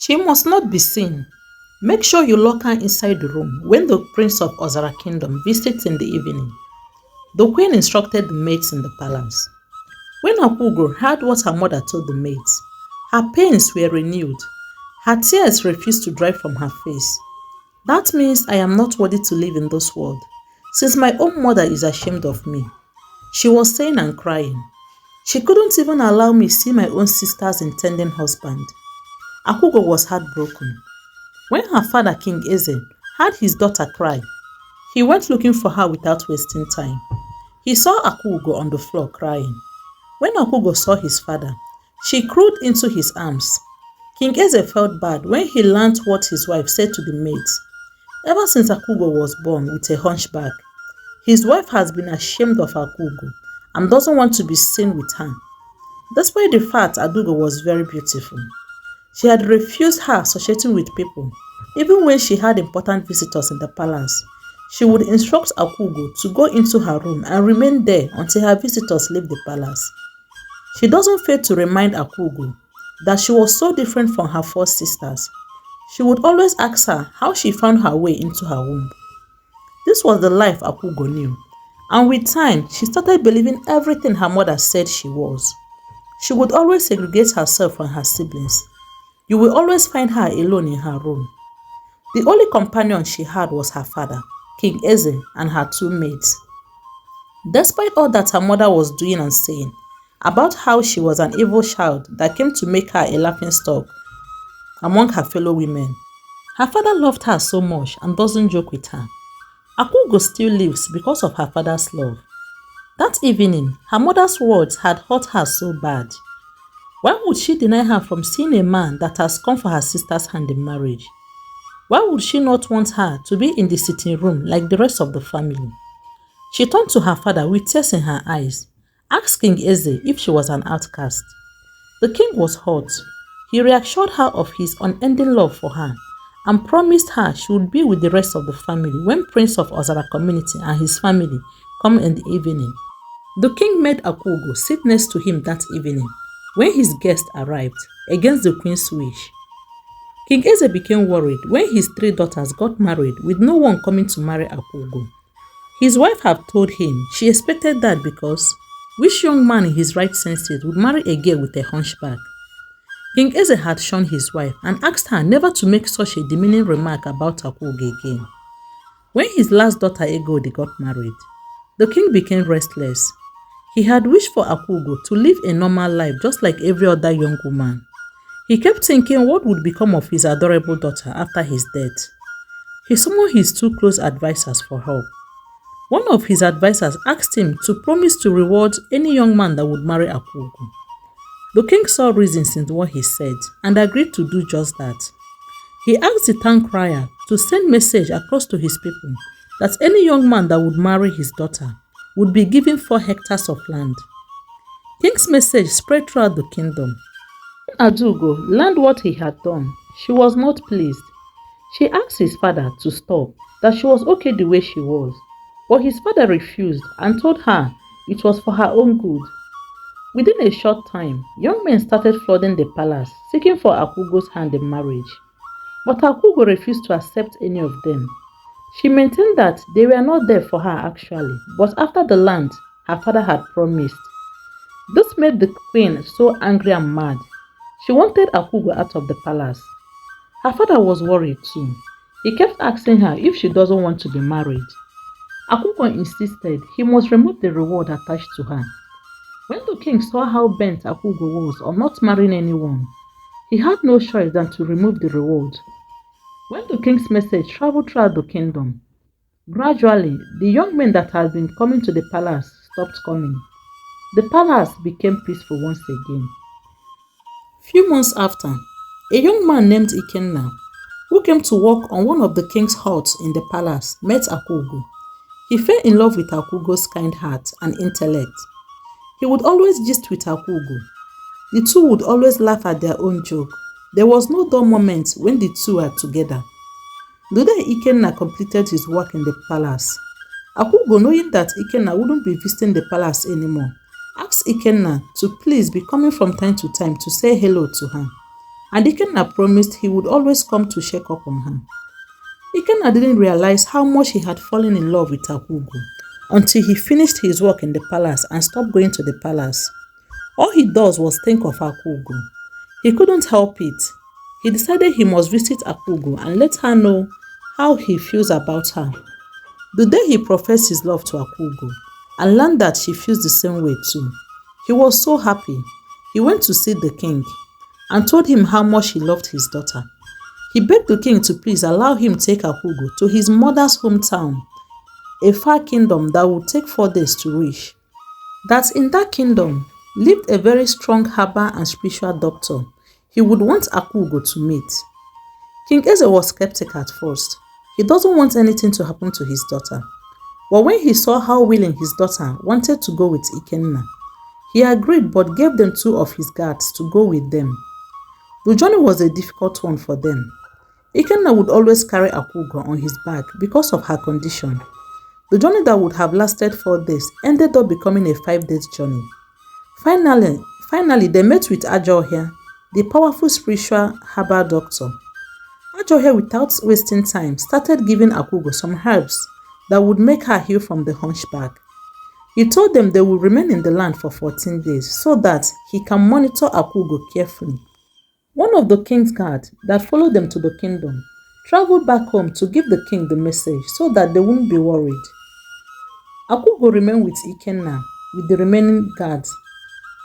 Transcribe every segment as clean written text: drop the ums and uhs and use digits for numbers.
She must not be seen. Make sure you lock her inside the room when the prince of Ozara kingdom visits in the evening. The queen instructed the maids in the palace. When Akwaugo heard what her mother told the maids, her pains were renewed. Her tears refused to dry from her face. That means I am not worthy to live in this world, since my own mother is ashamed of me, she was saying and crying. She couldn't even allow me see my own sister's intending husband. Akwaugo was heartbroken. When her father, King Eze, heard his daughter cry, he went looking for her without wasting time. He saw Akwaugo on the floor crying. When Akwaugo saw his father, she crawled into his arms. King Eze felt bad when he learned what his wife said to the maids. Ever since Akwaugo was born with a hunchback, his wife has been ashamed of Akwaugo and doesn't want to be seen with her. Despite the fact Adugo was very beautiful, she had refused her associating with people. Even when she had important visitors in the palace, she would instruct Akwaugo to go into her room and remain there until her visitors leave the palace. She doesn't fail to remind Akwaugo that she was so different from her four sisters. She would always ask her how she found her way into her womb. This was the life Akwaugo knew, and with time, she started believing everything her mother said she was. She would always segregate herself from her siblings. You will always find her alone in her room. The only companion she had was her father, King Eze, and her two maids. Despite all that her mother was doing and saying about how she was an evil child that came to make her a laughingstock among her fellow women, her father loved her so much and doesn't joke with her. Akwaugo still lives because of her father's love. That evening, her mother's words had hurt her so bad. Why would she deny her from seeing a man that has come for her sister's hand in marriage? Why would she not want her to be in the sitting room like the rest of the family? She turned to her father with tears in her eyes, asked King Eze if she was an outcast. The king was hurt. He reassured her of his unending love for her and promised her she would be with the rest of the family when Prince of Ozara community and his family come in the evening. The king made Akwaugo sit next to him that evening when his guest arrived, against the queen's wish. King Eze became worried when his three daughters got married with no one coming to marry Akwaugo. His wife had told him she expected that because which young man in his right senses would marry a girl with a hunchback? King Eze had shunned his wife and asked her never to make such a demeaning remark about Akwaugo again. When his last daughter Egodi got married, the king became restless. He had wished for Akwaugo to live a normal life just like every other young woman. He kept thinking what would become of his adorable daughter after his death. He summoned his two close advisors for help. One of his advisors asked him to promise to reward any young man that would marry Akwaugo. The king saw reasons in what he said and agreed to do just that. He asked the town crier to send message across to his people that any young man that would marry his daughter would be given 4 hectares of land. King's message spread throughout the kingdom. When Adugo learned what he had done, she was not pleased. She asked his father to stop, that she was okay the way she was. But his father refused and told her it was for her own good. Within a short time, young men started flooding the palace, seeking for Akwaugo's hand in marriage. But Akwaugo refused to accept any of them. She maintained that they were not there for her actually, but after the land her father had promised. This made the queen so angry and mad. She wanted Akwaugo out of the palace. Her father was worried too. He kept asking her if she doesn't want to be married. Akwaugo insisted he must remove the reward attached to her. When the king saw how bent Akwaugo was on not marrying anyone, he had no choice than to remove the reward. When the king's message traveled throughout the kingdom, gradually the young men that had been coming to the palace stopped coming. The palace became peaceful once again. Few months after, a young man named Ikenna, who came to work on one of the king's huts in the palace, met Akwaugo. He fell in love with Akwaugo's kind heart and intellect. He would always gist with Akwaugo. The two would always laugh at their own joke. There was no dull moment when the two were together. The day Ikenna completed his work in the palace, Akwaugo, knowing that Ikenna wouldn't be visiting the palace anymore, asked Ikenna to please be coming from time to time to say hello to her. and Ikenna promised he would always come to check up on her. Ikenna didn't realize how much he had fallen in love with Akwaugo until he finished his work in the palace and stopped going to the palace. All he does was think of Akwaugo. He couldn't help it. He decided he must visit Akwaugo and let her know how he feels about her. The day he professed his love to Akwaugo and learned that she feels the same way too, he was so happy. He went to see the king and told him how much he loved his daughter. He begged the king to please allow him take Akwaugo to his mother's hometown, a far kingdom that would take 4 days to reach. That in that kingdom lived a very strong herbal and spiritual doctor he would want Akwaugo to meet. King Eze was skeptical at first. He doesn't want anything to happen to his daughter. But when he saw how willing his daughter wanted to go with Ikenna, he agreed but gave them 2 of his guards to go with them. The journey was a difficult one for them. Ikenna would always carry Akwaugo on his back because of her condition. The journey that would have lasted 4 days ended up becoming a 5-day journey. Finally, they met with Ajohia, the powerful spiritual herbal doctor. Ajohia, without wasting time, started giving Akwaugo some herbs that would make her heal from the hunchback. He told them they would remain in the land for 14 days so that he can monitor Akwaugo carefully. One of the king's guards that followed them to the kingdom traveled back home to give the king the message so that they wouldn't be worried. Akwaugo remained with Ikenna with the remaining guards.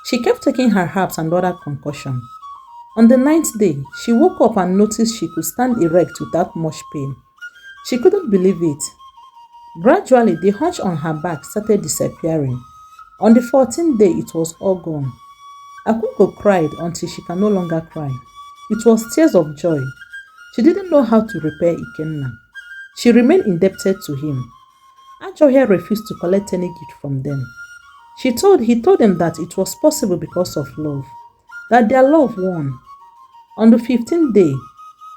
She kept taking her herbs and other concoctions. On the 9th day, she woke up and noticed she could stand erect without much pain. She couldn't believe it. Gradually, the hunch on her back started disappearing. On the 14th day, it was all gone. Akwaugo cried until she can no longer cry. It was tears of joy. She didn't know how to repair Ikenna. She remained indebted to him. Ajohia refused to collect any gift from them. He told them that it was possible because of love, that their love won. On the 15th day,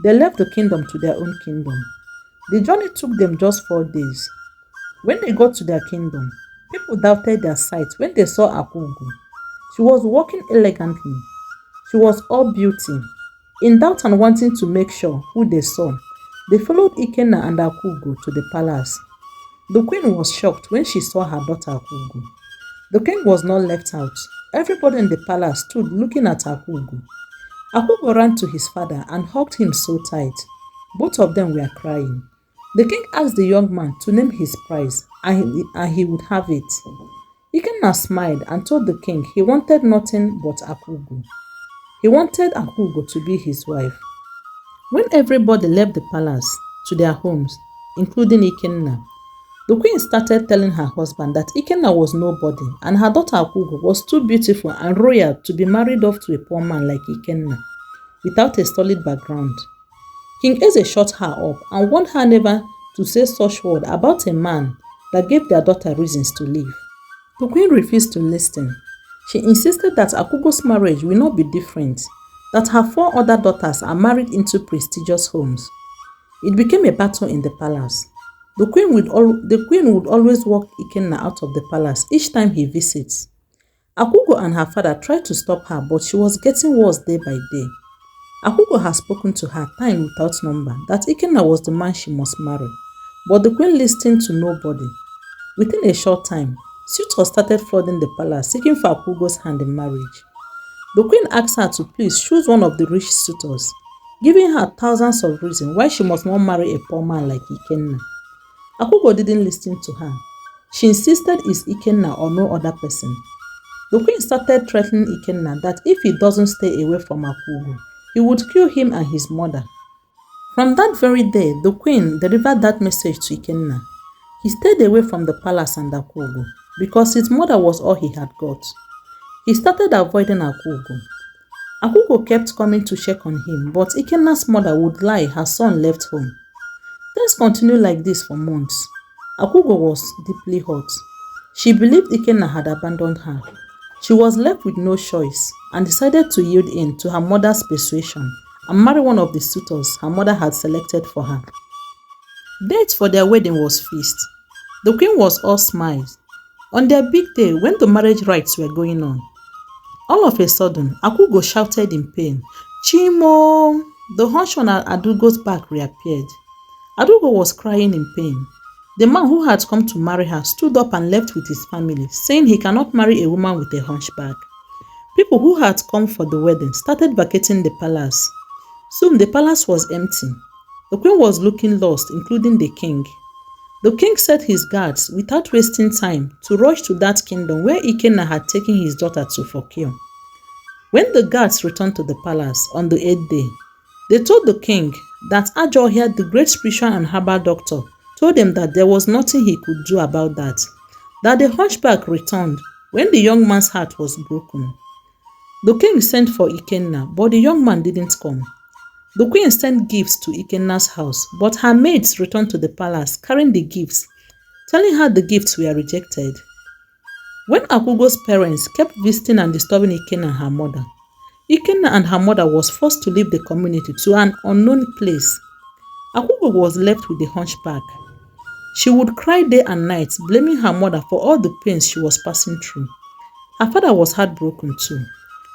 they left the kingdom to their own kingdom. The journey took them just 4 days. When they got to their kingdom, people doubted their sight when they saw Akwaugo. She was walking elegantly. She was all beauty. In doubt and wanting to make sure who they saw, they followed Ikenna and Akwaugo to the palace. The queen was shocked when she saw her daughter Akwaugo. The king was not left out. Everybody in the palace stood looking at Akwaugo. Akwaugo ran to his father and hugged him so tight. Both of them were crying. The king asked the young man to name his prize, and he would have it. Ikenna smiled and told the king he wanted nothing but Akwaugo. He wanted Akwaugo to be his wife. When everybody left the palace to their homes, including Ikenna, the queen started telling her husband that Ikenna was nobody and her daughter Akwaugo was too beautiful and royal to be married off to a poor man like Ikenna, without a solid background. King Eze shut her up and warned her never to say such word about a man that gave their daughter reasons to leave. The queen refused to listen. She insisted that Akwaugo's marriage will not be different, that her 4 other daughters are married into prestigious homes. It became a battle in the palace. The queen would always walk Ikenna out of the palace each time he visits. Akwaugo and her father tried to stop her, but she was getting worse day by day. Akwaugo had spoken to her time without number that Ikenna was the man she must marry, but the queen listened to nobody. Within a short time, suitors started flooding the palace seeking for Akwaugo's hand in marriage. The queen asked her to please choose one of the rich suitors, giving her thousands of reasons why she must not marry a poor man like Ikenna. Akwaugo didn't listen to her. She insisted it's Ikenna or no other person. The queen started threatening Ikenna that if he doesn't stay away from Akwaugo, he would kill him and his mother. From that very day, the queen delivered that message to Ikenna. He stayed away from the palace and Akwaugo because his mother was all he had got. He started avoiding Akwaugo. Akwaugo kept coming to check on him, but Ikenna's mother would lie her son left home. Things continued like this for months. Akwaugo was deeply hurt. She believed Ikenna had abandoned her. She was left with no choice and decided to yield in to her mother's persuasion and marry one of the suitors her mother had selected for her. Date for their wedding was fixed. The queen was all smiles. On their big day, when the marriage rites were going on, all of a sudden, Akwaugo shouted in pain, Chimo! The hunchman at Adugo's back reappeared. Adugo was crying in pain. The man who had come to marry her stood up and left with his family, saying he cannot marry a woman with a hunchback. People who had come for the wedding started vacating the palace. Soon the palace was empty. The queen was looking lost, including the king. The king set his guards, without wasting time, to rush to that kingdom where Ikenna had taken his daughter to for cure. When the guards returned to the palace on the 8th day, they told the king that Ajohia, the great spiritual and herbal doctor, told them that there was nothing he could do about that the hunchback returned when the young man's heart was broken. The king sent for Ikenna, but the young man didn't come. The queen sent gifts to Ikenna's house, but her maids returned to the palace carrying the gifts, telling her the gifts were rejected. When Akwaugo's parents kept visiting and disturbing Ikenna and her mother, Ikenna and her mother was forced to leave the community to an unknown place. Akwaugo was left with the hunchback. She would cry day and night, blaming her mother for all the pains she was passing through. Her father was heartbroken too.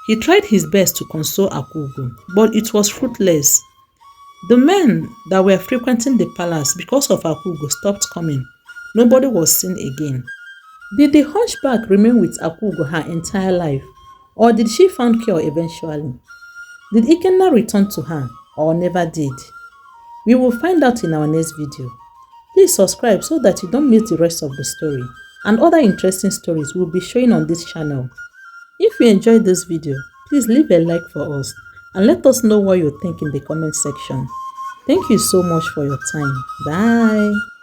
He tried his best to console Akwaugo, but it was fruitless. The men that were frequenting the palace because of Akwaugo stopped coming. Nobody was seen again. Did the hunchback remain with Akwaugo her entire life, or did she find cure eventually? Did Ikenna return to her, or never did? We will find out in our next video. Please subscribe so that you don't miss the rest of the story, and other interesting stories will be showing on this channel. If you enjoyed this video, please leave a like for us and let us know what you think in the comment section. Thank you so much for your time. Bye.